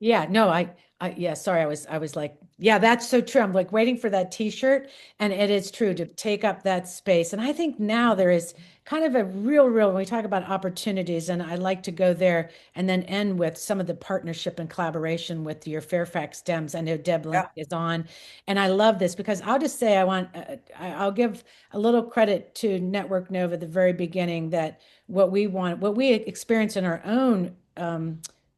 Yeah, no, yeah, sorry, I was like, yeah, that's so true. I'm like waiting for that t-shirt, and it is true to take up that space. And I think now there is kind of a real, when we talk about opportunities, and I like to go there and then end with some of the partnership and collaboration with your Fairfax Dems. I know Deb Link Yeah. is on, and I love this because I'll just say I'll give a little credit to Network Nova at the very beginning that what we experience in our own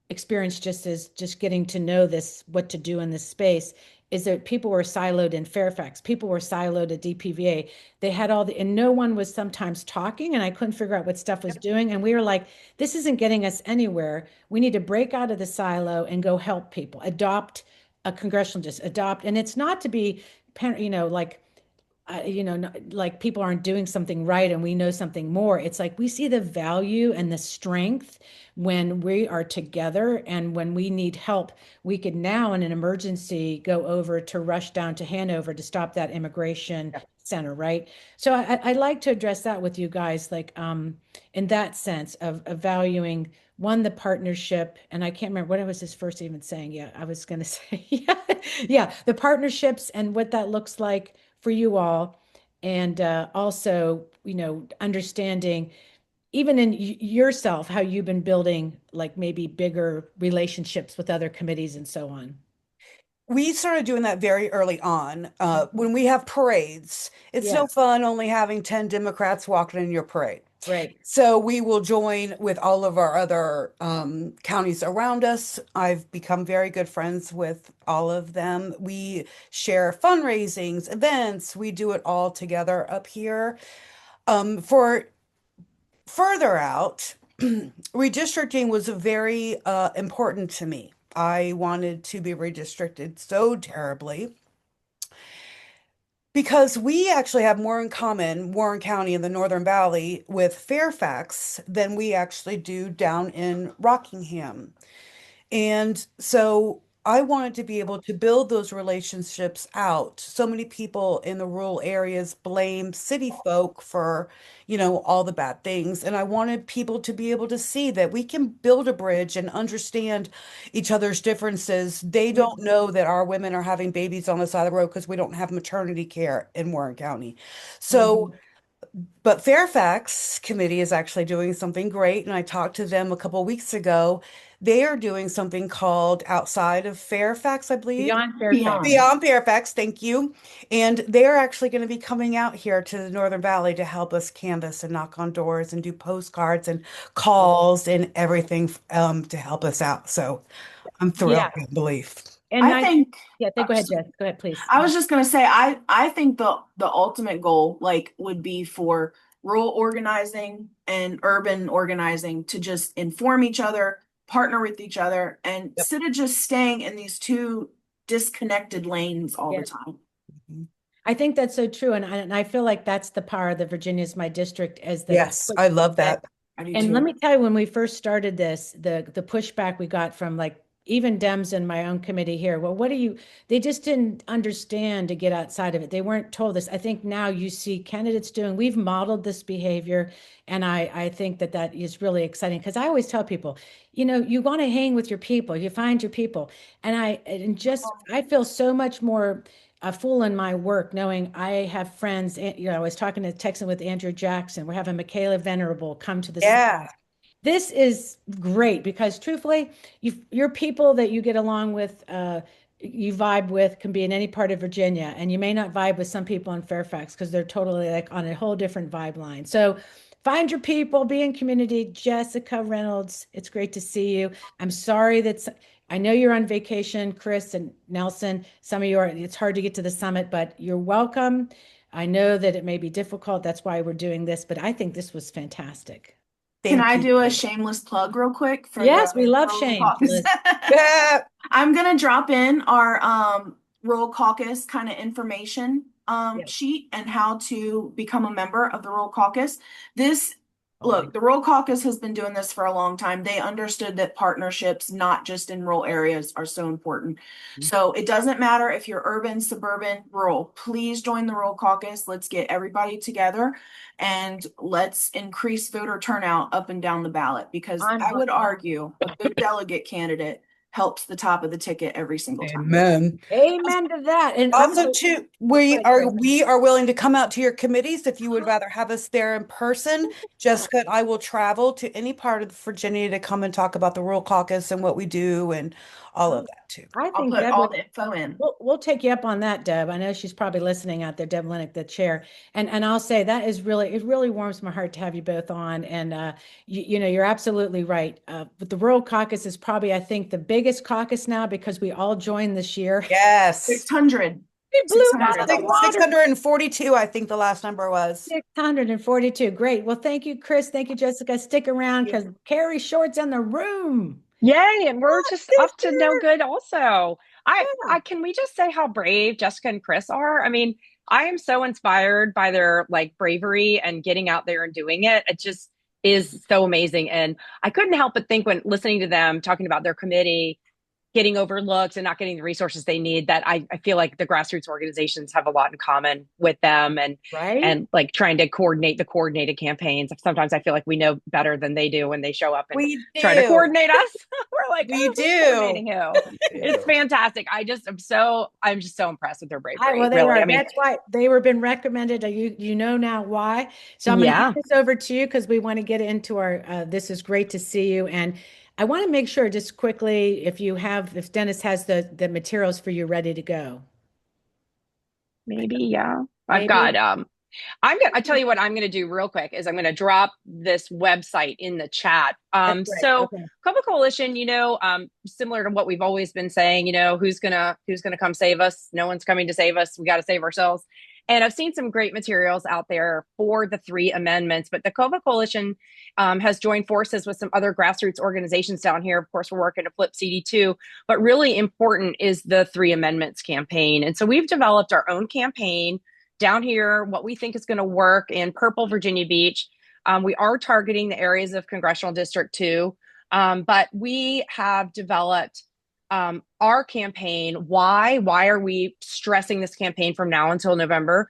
experience just getting to know this, what to do in this space, is that people were siloed in Fairfax. People were siloed at DPVA. They had and no one was sometimes talking, and I couldn't figure out what stuff was doing. And we were like, this isn't getting us anywhere. We need to break out of the silo and go help people, adopt a congressional, just adopt. And it's not to be, like, like people aren't doing something right and we know something more. It's like we see the value and the strength when we are together, and when we need help, we could now in an emergency go over to rush down to Hanover to stop that immigration center, right? So I like to address that with you guys, like in that sense of valuing one, the partnership, and I can't remember what I was just first even saying. Yeah, I was going to say, yeah, the partnerships and what that looks like for you all. And also, understanding even in yourself, how you've been building like maybe bigger relationships with other committees and so on. We started doing that very early on. When we have parades, it's no Yeah. fun only having 10 Democrats walking in your parade. Right. So we will join with all of our other counties around us. I've become very good friends with all of them. We share fundraisings, events. We do it all together up here. For further out, redistricting was very important to me. I wanted to be redistricted so terribly because we actually have more in common, Warren County in the Northern Valley, with Fairfax than we actually do down in Rockingham. And so I wanted to be able to build those relationships out. So many people in the rural areas blame city folk for, all the bad things. And I wanted people to be able to see that we can build a bridge and understand each other's differences. They don't know that our women are having babies on the side of the road because we don't have maternity care in Warren County. So but Fairfax committee is actually doing something great, and I talked to them a couple weeks ago. They are doing something called Outside of Fairfax, I believe. Beyond Fairfax. Beyond Fairfax, thank you. And they're actually going to be coming out here to the Northern Valley to help us canvass and knock on doors and do postcards and calls and everything to help us out. So I'm thrilled Yeah. beyond belief. And I think go ahead, Jess. Go ahead, please. I was just gonna say I think the ultimate goal like would be for rural organizing and urban organizing to just inform each other, partner with each other, and instead of just staying in these two disconnected lanes all the time. I think that's so true. And I feel like that's the power of the Virginia's My District as the Yes, I love that. I do And too. let me tell you, when we first started this, the pushback we got from like even Dems in my own committee here, well, they just didn't understand to get outside of it. They weren't told this. I think now you see candidates we've modeled this behavior. And I think that is really exciting because I always tell people, you want to hang with your people, you find your people. And I feel so much more a fool in my work, knowing I have friends. I was texting with Andrew Jackson. We're having Michaela Venerable come to the Yeah. This is great because truthfully, your people that you get along with, you vibe with can be in any part of Virginia, and you may not vibe with some people in Fairfax because they're totally like on a whole different vibe line. So find your people, be in community. Jessica Reynolds, it's great to see you. I'm sorry I know you're on vacation, Chris and Nelson. Some of you it's hard to get to the summit, but you're welcome. I know that it may be difficult. That's why we're doing this, but I think this was fantastic. Can I do a shameless plug real quick for Yes, we love Rural shame. Caucus? I'm gonna drop in our Rural Caucus kind of information sheet and how to become a member of the Rural Caucus. This Look, the Rural Caucus has been doing this for a long time. They understood that partnerships, not just in rural areas, are so important. So it doesn't matter if you're urban, suburban, rural. Please join the Rural Caucus. Let's get everybody together and let's increase voter turnout up and down the ballot, because I would argue a good delegate candidate helps the top of the ticket every single time. Amen. Amen to that. And Also, too, we are willing to come out to your committees if you would rather have us there in person. Jessica and I will travel to any part of Virginia to come and talk about the Rural Caucus and what we do and all of that too. I I'll think put Deb all would- the info in. we'll take you up on that, Deb. I know she's probably listening out there, Deb Lennox, the chair. And I'll say that is really, it really warms my heart to have you both on. And you know, you're absolutely right. But the Rural Caucus is probably, I think, the biggest caucus now because we all joined this year. Yes. 600. We blew it out of the water. 642, I think the last number was. 642. Great. Well, thank you, Chris. Thank you, Jessica. Stick around because Carrie Short's in the room. Yay, and we're just up to no good also. I can we just say how brave Jessica and Chris are? I mean, I am so inspired by their like bravery and getting out there and doing it. It just is so amazing. And I couldn't help but think when listening to them talking about their committee getting overlooked and not getting the resources they need, that I feel like the grassroots organizations have a lot in common with them, and like trying to coordinate the coordinated campaigns. Sometimes I feel like we know better than they do when they show up and try to coordinate us. We're like, we who's coordinating who? It's fantastic. I'm just so impressed with their bravery. Well, they really. are. I mean, That's why they were been recommended. You know now why. So I'm going to hand this over to you because we want to get into our. This is great to see you, and I want to make sure just quickly if Dennis has the materials for you ready to go. Maybe, yeah. I've got I tell you what I'm gonna do real quick is I'm gonna drop this website in the chat. COVID Coalition, you know, similar to what we've always been saying, you know, who's gonna come save us? No one's coming to save us. We got to save ourselves. And I've seen some great materials out there for the 3 amendments, but the COVID Coalition has joined forces with some other grassroots organizations down here. Of course, we're working to flip CD2, but really important is the 3 amendments campaign. And so we've developed our own campaign down here, what we think is going to work in Purple, Virginia Beach. We are targeting the areas of Congressional District 2, but we have developed our campaign. Why are we stressing this campaign from now until November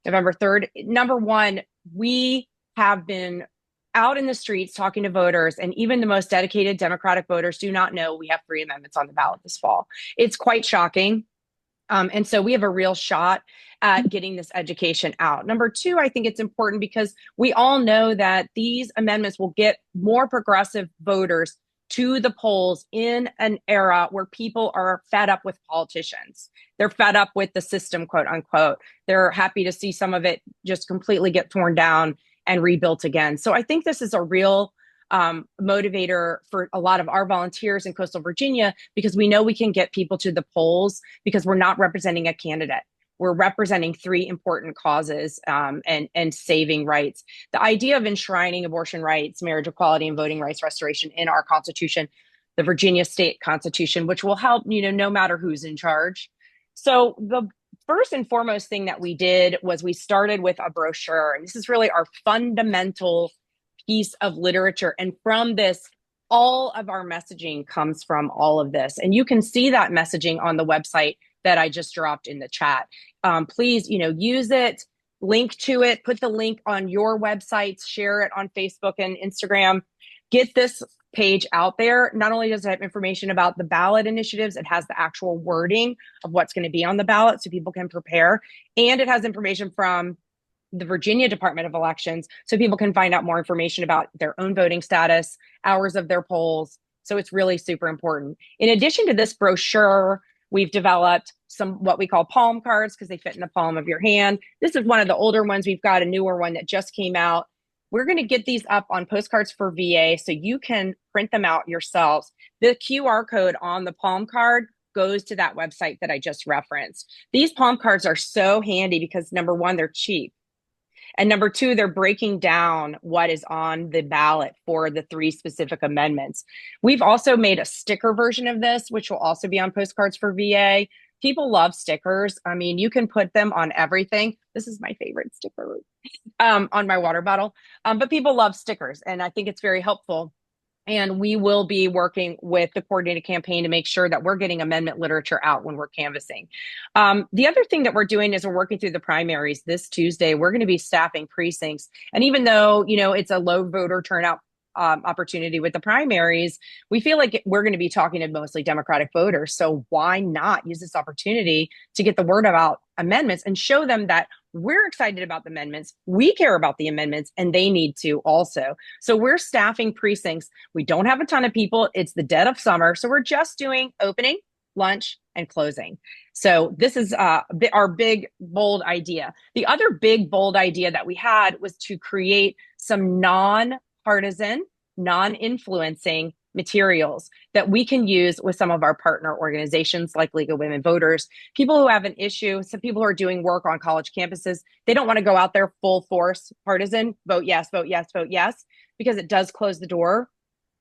3rd? Number one, we have been out in the streets talking to voters, and even the most dedicated Democratic voters do not know we have 3 amendments on the ballot this fall. It's quite shocking. And so we have a real shot at getting this education out. Number 2, I think it's important because we all know that these amendments will get more progressive voters to the polls in an era where people are fed up with politicians. They're fed up with the system, quote unquote. They're happy to see some of it just completely get torn down and rebuilt again. So I think this is a real motivator for a lot of our volunteers in coastal Virginia, because we know we can get people to the polls because we're not representing a candidate. We're representing 3 important causes and saving rights. The idea of enshrining abortion rights, marriage equality, and voting rights restoration in our Constitution, the Virginia State Constitution, which will help, you know, no matter who's in charge. So the first and foremost thing that we did was we started with a brochure. And this is really our fundamental piece of literature. And from this, all of our messaging comes from all of this. And you can see that messaging on the website that I just dropped in the chat. Please, you know, use it, link to it, put the link on your websites, share it on Facebook and Instagram. Get this page out there. Not only does it have information about the ballot initiatives, it has the actual wording of what's going to be on the ballot so people can prepare. And it has information from the Virginia Department of Elections so people can find out more information about their own voting status, hours of their polls. So it's really super important. In addition to this brochure, we've developed some what we call palm cards because they fit in the palm of your hand. This is one of the older ones. We've got a newer one that just came out. We're going to get these up on postcards for VA so you can print them out yourselves. The QR code on the palm card goes to that website that I just referenced. These palm cards are so handy because number one, they're cheap. And number 2, they're breaking down what is on the ballot for the 3 specific amendments. We've also made a sticker version of this, which will also be on postcards for VA. People love stickers. I mean, you can put them on everything. This is my favorite sticker on my water bottle. But people love stickers, and I think it's very helpful. And we will be working with the coordinated campaign to make sure that we're getting amendment literature out when we're canvassing. The other thing that we're doing is we're working through the primaries this Tuesday. We're going to be staffing precincts. And even though, it's a low voter turnout opportunity with the primaries, we feel like we're going to be talking to mostly Democratic voters. So why not use this opportunity to get the word about amendments and show them that we're excited about the amendments, we care about the amendments, and they need to also. So we're staffing precincts. We don't have a ton of people. It's the dead of summer. So we're just doing opening, lunch, and closing. So this is our big, bold idea. The other big, bold idea that we had was to create some non-partisan, non-influencing materials that we can use with some of our partner organizations like League of Women Voters, people who have an issue, some people who are doing work on college campuses. They don't want to go out there full force partisan, vote yes, vote yes, vote yes, because it does close the door.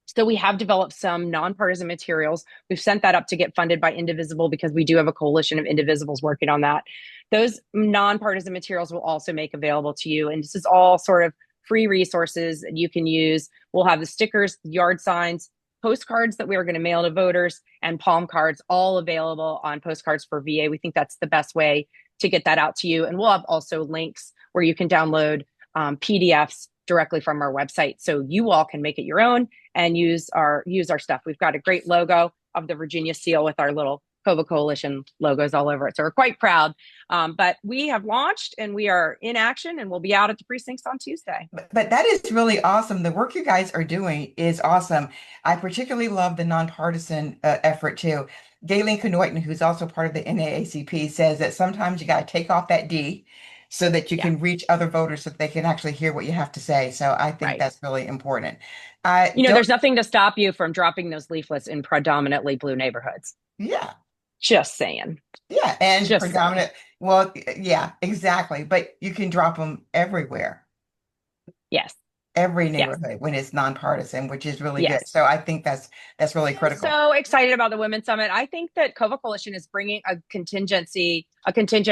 So we have developed some nonpartisan materials. We've sent that up to get funded by Indivisible because we do have a coalition of indivisibles working on that. Those nonpartisan materials will also make available to you. And this is all sort of free resources that you can use. We'll have the stickers, yard signs, postcards that we are going to mail to voters, and palm cards all available on Postcards for VA. We think that's the best way to get that out to you. And we'll have also links where you can download PDFs directly from our website, so you all can make it your own and use our stuff. We've got a great logo of the Virginia seal with our little COVA Coalition logos all over it. So we're quite proud. But we have launched and we are in action, and we'll be out at the precincts on Tuesday. But that is really awesome. The work you guys are doing is awesome. I particularly love the nonpartisan effort too. Galen Kanoiton, who's also part of the NAACP, says that sometimes you got to take off that D so that you can reach other voters so that they can actually hear what you have to say. So I think that's really important. There's nothing to stop you from dropping those leaflets in predominantly blue neighborhoods. Yeah. Just saying. Yeah, and just predominant. Saying. Well, yeah, exactly. But you can drop them everywhere. Yes. Every neighborhood when it's nonpartisan, which is really good. So I think that's really critical. So excited about the Women's Summit. I think that COVA Coalition is bringing a contingent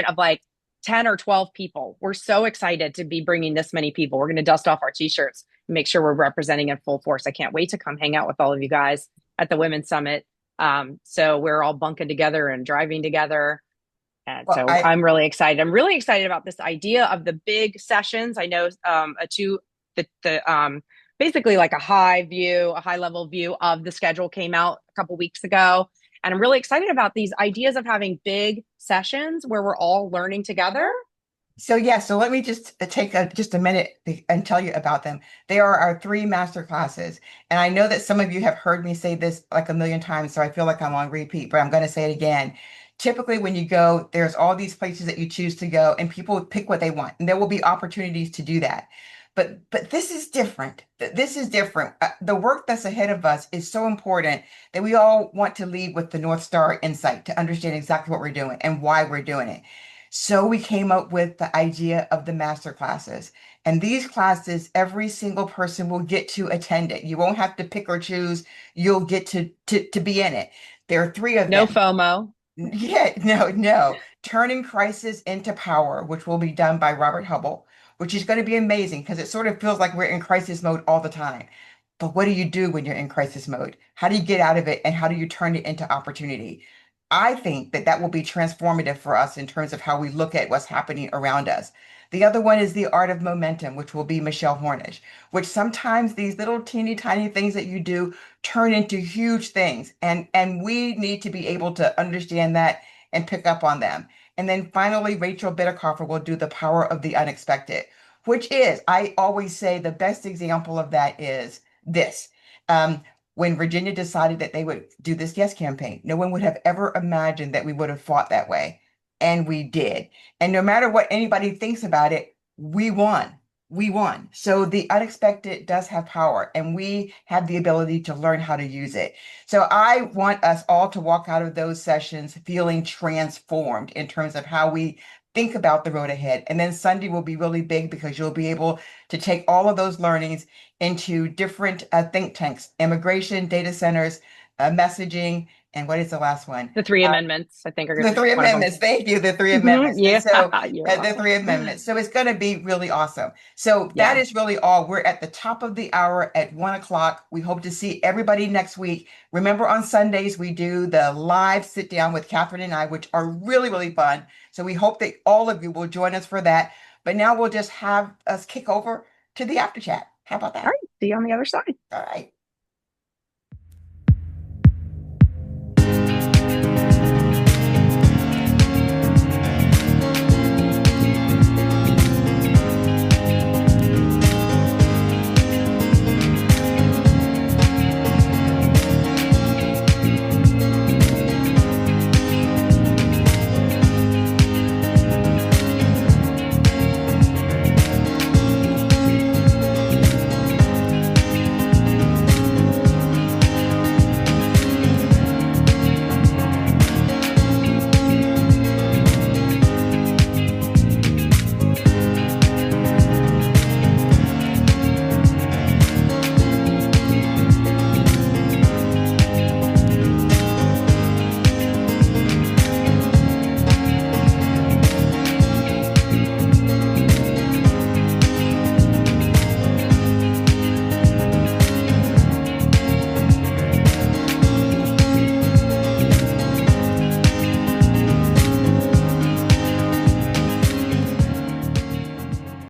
of like 10 or 12 people. We're so excited to be bringing this many people. We're going to dust off our t-shirts and make sure we're representing in full force. I can't wait to come hang out with all of you guys at the Women's Summit. So we're all bunking together and driving together. And so I'm really excited. I'm really excited about this idea of the big sessions. I know basically like a high level view of the schedule came out a couple weeks ago. And I'm really excited about these ideas of having big sessions where we're all learning together. So let me just take just a minute and tell you about them. They are our 3 master classes. And I know that some of you have heard me say this like a million times, so I feel like I'm on repeat, but I'm going to say it again. Typically, when you go, there's all these places that you choose to go, and people pick what they want, and there will be opportunities to do that. But this is different. This is different. The work that's ahead of us is so important that we all want to leave with the North Star insight to understand exactly what we're doing and why we're doing it. So we came up with the idea of the master classes. And these classes, every single person will get to attend it. You won't have to pick or choose. You'll get to be in it. There are 3 of them. No FOMO. Yeah, no. Turning Crisis into Power, which will be done by Robert Hubble, which is going to be amazing because it sort of feels like we're in crisis mode all the time. But what do you do when you're in crisis mode? How do you get out of it, and how do you turn it into opportunity? I think that will be transformative for us in terms of how we look at what's happening around us. The other one is The Art of Momentum, which will be Michelle Hornish, which sometimes these little teeny tiny things that you do turn into huge things. And we need to be able to understand that and pick up on them. And then finally, Rachel Bittercoffer will do The Power of the Unexpected, which is, I always say, the best example of that is this. When Virginia decided that they would do this Yes campaign, no one would have ever imagined that we would have fought that way. And we did. And no matter what anybody thinks about it, we won. We won. So the unexpected does have power, and we have the ability to learn how to use it. So I want us all to walk out of those sessions feeling transformed in terms of how we think about the road ahead. And then Sunday will be really big because you'll be able to take all of those learnings into different think tanks, immigration, data centers, messaging, And what is the last one? The three amendments, I think, are The three one of them. amendments. Thank you. The three amendments. Yeah, And so you're the welcome. three amendments. So it's going to be really awesome. So Yeah. that is really all. We're at the top of the hour at 1 o'clock. We hope to see everybody next week. Remember, on Sundays, we do the live sit down with Catherine and I, which are really, really fun. So we hope that all of you will join us for that. But now we'll just have us kick over to the after chat. How about that? All right. See you on the other side. All right.